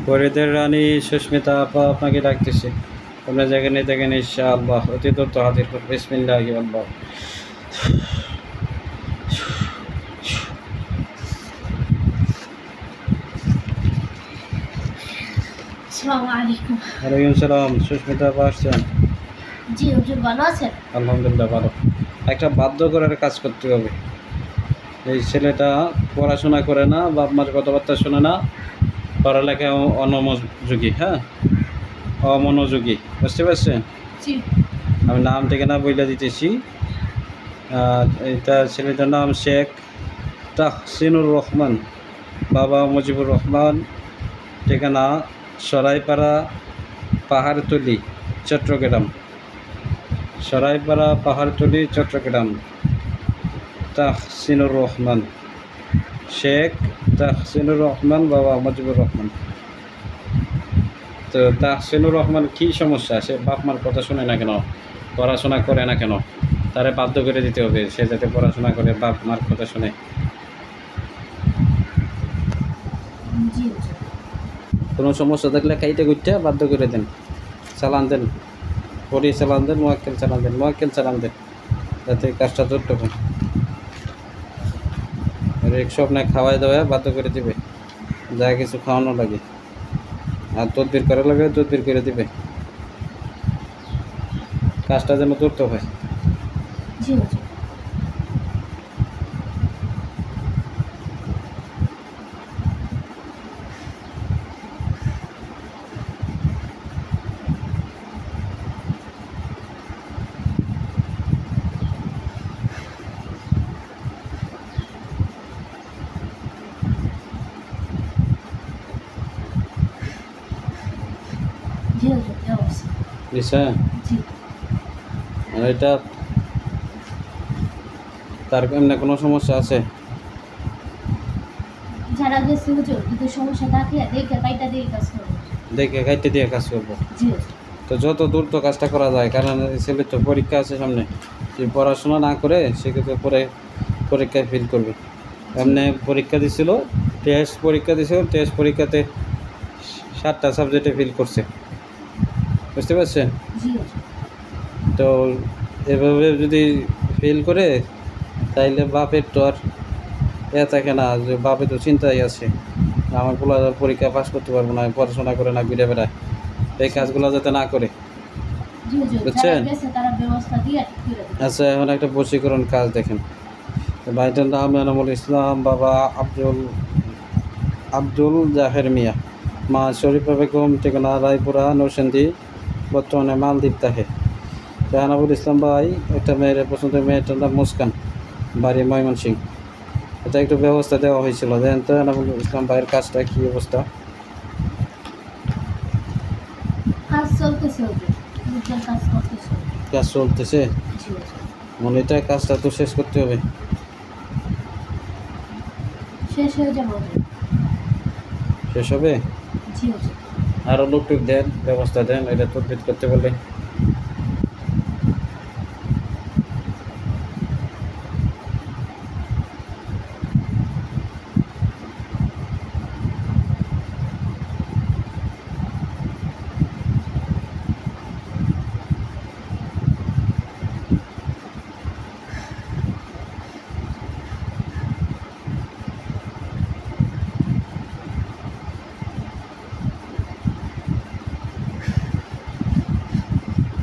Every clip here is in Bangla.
ফরিদের রানী সুস্মিতা আপা আপনাকে ডাকতেছি। আপনার জায়গায় নিয়ে দেখেন ইনশাআল্লাহ অতি দ্রুত হাজির করব। বিসমিল্লাহি আল্লাহ। আসসালামু আলাইকুম। ওয়ালাইকুম সালাম। সুস্মিতা আপা আসছেন? জি হুজুর, ভালো আছেন? আলহামদুলিল্লাহ ভালো। একটা বাধ্য করার কাজ করতে হবে। এই ছেলেটা পড়াশোনা করে না, বাপ মার কথাবার্তা শোনে না, পড়ালেখায় অনমনোযোগী। হ্যাঁ, অমনোযোগী, বুঝতে পারছেন? জি। আমি নাম ঠিকানা বইলে দিতেছি। এটা ছেলেটার নাম শেখ তাহসিনুর রহমান, বাবা মুজিবুর রহমান, ঠিকানা সরাইপাড়া পাহাড়তলি, চট্টগ্রাম। সরাইপাড়া পাহাড়তলি, চট্টগ্রাম। তাহসিনুর রহমান, শেখ তাহসিনুর রহমান, বাবা মুজিবুর রহমান। তো তাহসিনুর রহমান কী সমস্যা? সে বাপ মার কথা শুনে না কেন, পড়াশোনা করে না কেন? তারে বাধ্য করে দিতে হবে সে যাতে পড়াশোনা করে, বাপ মার কথা শুনে। জি হুজুর। কোনো সমস্যা থাকলে খাইতে গুইতে বাধ্য করে দেন, চালান দেন, পড়িয়ে চালান দেন, মোয়াক্কেল চালান দেন, মোয়াক্কেল চালান দেন, যাতে কাজটা ধরতে পারে। সব না খাওয়াই দাওয়ায় বাধ্য করে দিবে, যা কিছু খাওয়ানো লাগে, আর তদবির করা লাগে তদবির করে দিবে, কাজটা যেন ধরতে হয়। জি হুজুর। জি হুজুর, দেওয়া আছে। বুঝছে? জি। আর এটা তার এমনি কোনো সমস্যা আছে? যারা গেছে হুজুর, যদি সমস্যা থাকে দেখে কাইটা দিয়ে কাজ করবো। দেখে খাইতে দিয়ে কাজ করবো। জি হুজুর। তো যত দূর তো কাজটা করা যায়, কারণ ছেলের তো পরীক্ষা আছে সামনে। যদি পড়াশোনা না করে সেক্ষেত্রে পরে পরীক্ষায় ফেল করবে। এমনি পরীক্ষা দিছিল, টেস্ট পরীক্ষা দিছিল, টেস্ট পরীক্ষাতে 7টা সাবজেক্টে ফেল করছে, বুঝতে পারছেন? জি হুজুর। তো এভাবে যদি ফেল করে তাইলে বাপের তো আর থাকে না, যে বাপে তো চিন্তাই আছে আমার পোলা পরীক্ষা পাস করতে পারবো না, পড়াশোনা করে না, ঘুরে বেড়ায়। এই কাজগুলো যাতে না করে, জি হুজুর। বুঝছেন? যারা গেছে তারা ব্যবস্থা দিয়ে ঠিক করে দেবে। আচ্ছা, এখন একটা বশীকরণ কাজ দেখেন। ভাইটার নাম এনামুল ইসলাম, বাবা আব্দুল জাহের মিয়া, মা শরীফা বেগম, ঠিকানা রায়পুরা নরসিংদী, বর্তমানে মালদ্বীপ থাকে। এনামুল ইসলাম ভাই একটা মেয়ের পছন্দ, মেয়েটার নাম মুস্কান, বাড়ি ময়মনসিংহ। এটা একটু ব্যবস্থা দেওয়া হয়েছিল, দেখেন তো এনামুল ইসলাম ভাইয়ের কাজটা কী অবস্থা। কাজ চলতেছে হুজুর, হুজুর কাজ করতেছে। কাজ চলতেছে, জি হুজুর। মনে এটা কাজটা তো শেষ করতে হবে। শেষ হয়ে যাবে হুজুর। শেষ হবে? জি হুজুর। আরও লোক টুক দেন, ব্যবস্থা দেন, এটা তদবির করতে বলে।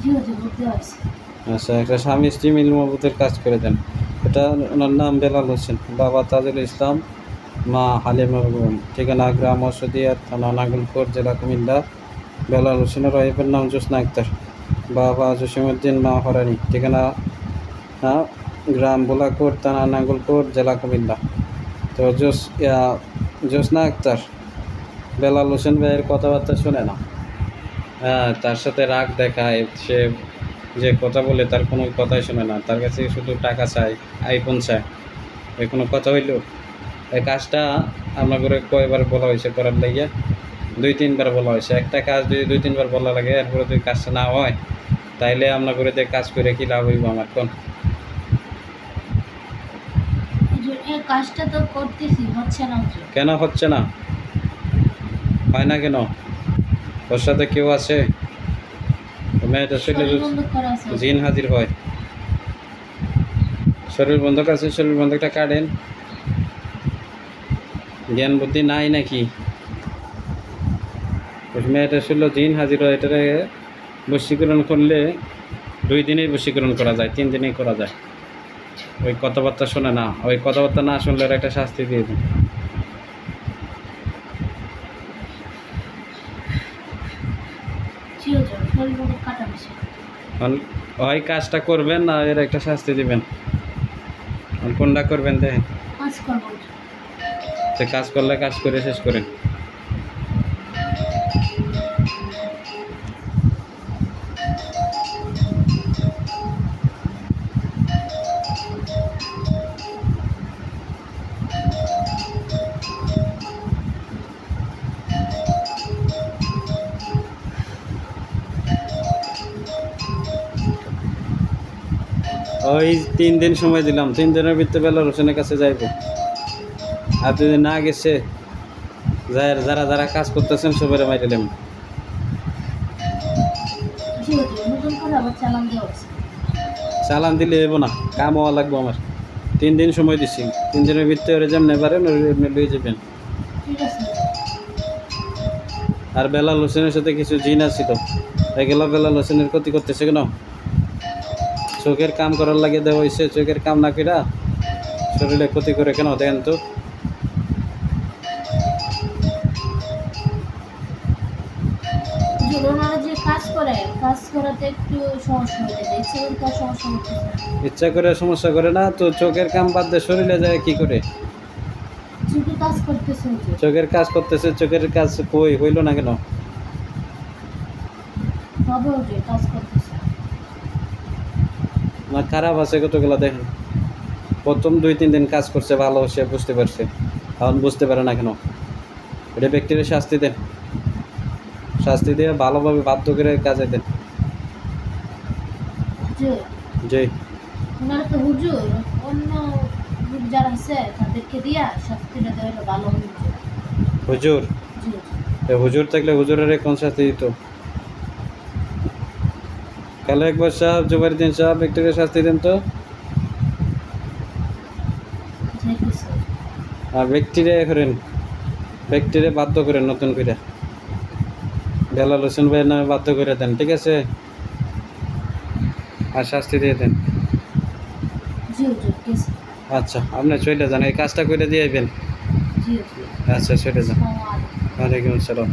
জি হুজুর, বুঝতে পারছি। আচ্ছা, একটা স্বামী স্ত্রী মিল মহব্বতের কাজ করে দেন। এটা ওনার নাম বেলাল হোসেন, বাবা তাজুল ইসলাম, মা হালিমা বেগম, ঠিকানা গ্রাম ঔষধিয়া, থানা নাগলকোট, জেলা কুমিল্লা। বেলাল হোসেনের ওয়াইফের নাম জোসনা আক্তার, বাবা জসিমউদ্দিন, মা হরানি, ঠিকানা গ্রাম বোলাকোট, থানা নাগলকোট, জেলা কুমিল্লা। তো জোসনা আক্তার বেলাল হোসেন ভাইয়ের কথাবার্তা শোনে না। হ্যাঁ, তার সাথে রাগ দেখায়, সে যে কথা বলে তার কোনো কথাই শোনে না, তার কাছে শুধু টাকা চায়, আইফোন চায়। এই কোনো কথা হইল? এই কাজটা আমরা করে কয়বার বলা হয়েছে করার লাগিয়া? 2-3বার বলা হয়েছে। একটা কাজ যদি 2-3বার বলা লাগে, এরপরে যদি কাজটা না হয় তাইলে আমরা করে দিয়ে কাজ করে কি লাভ হইব আমার? কোন হুজুর, এই কাজটা তো করতেছি, হচ্ছে না হুজুর। কেন হচ্ছে না? হয় না কেন? ওর সাথে কেউ আছে? মেয়েটা শরীর শরীর বন্ধ করা আছে। জিন হাজির হয়। শরীর বন্ধক আছে, শরীর বন্ধকটা কাটেন। জ্ঞান বুদ্ধি নাই নাকি? ওই মেয়েটা শরীর জিন হাজির হয়, এটারে বশীকরণ করলে 2 দিনেই বশীকরণ করা যায়, 3 দিনেই করা যায়। ওই কথাবার্তা শোনে না, ওই কথাবার্তা না শুনলে ওর একটা শাস্তি দিয়ে দেন। জি হুজুর, শরীর বন্ধ কাটা বেশি। ওই কাজটা করবেন না এর একটা শাস্তি দিবেন। কোনটা করবেন দেখেন। কাজ করবো হুজুর। সে কাজ করলে কাজ করে শেষ করেন। ওই 3 দিন সময় দিলাম, 3 দিনের ভিতরে বেলাল হোসেনের কাছে যাইব। আর যদি না গেছে, যারা যারা কাজ করতেছেন সবাই মাইরেলাম। জি হুজুর, নতুন করে আবার চালান দেওয়া হচ্ছে। চালান দিলে হইব না, কাম হওয়া লাগবো আমার। 3 দিন সময় দিছি, 3 দিনের ভিতরে যেমনি পারেন এমনি লয়ে যাবেন। ঠিক আছে হুজুর। আর বেলাল হোসেনের সাথে কিছু জিন আছিল, এগুলো বেলাল হোসেনের ক্ষতি করতেছে কেন? চোখের কাম করার লাগে দেওয়া হয়েছে, চোখের কাম না কইরা শরীরে ক্ষতি করে কেন দেখেন তো। হুজুর, ওনারা যে কাজ করে, কাজ করাতে একটু সমস্যা হয়ে যায়, ইচ্ছে করে কাজ সমস্যা করতেছে না। ইচ্ছা করে সমস্যা করে না তো, চোখের কাম বাদ দিয়ে শরীরে যায় কি করে? শুধু কাজ করতেছে হুজুর। চোখের কাজ করতেছে, চোখের কাজ কই হইল না কেন? হবে হুজুর, কাজ করতেছে। না খারাপ আছে কতগুলো দেখেন। প্রথম 2-3 দিন কাজ করছে ভালো, সে বুঝতে পারছে, এখন বুঝতে পারে না কেন? এটা ব্যক্তির শাস্তি দেন, শাস্তি দিয়ে ভালোভাবে বাধ্য করে কাজে দেন। হুজুর, জি ওনারা তো হুজুর, অন্য গ্রুপ যারা আছে তাদেরকে দিয়া শাস্তিটা দেওয়া হলে ভালো হবে হুজুর। হুজুর, জি হুজুর। হুজুর থাকলে হুজুরের কোন শাস্তি দিত? কালো একবার সাহেব, জুবাইরুদ্দিন সাহেব ব্যক্তিকে শাস্তি দেন তো। যাইতেছে। আর ব্যক্তিরে করেন, ব্যক্তিরে বাধ্য করেন নতুন করে, বেলাল হোসেন ভাইয়ের নামে বাধ্য করে দেন, ঠিক আছে? আর শাস্তি দিয়ে দেন। জি হুজুর, ঠিক আছে। আচ্ছা, আপনি চলে যান, এই কাজটা করে দিয়ে আইবেন। জি হুজুর। আচ্ছা চলে যান। আসসালামু আলাইকুম। ওয়ালাইকুম আসসালাম।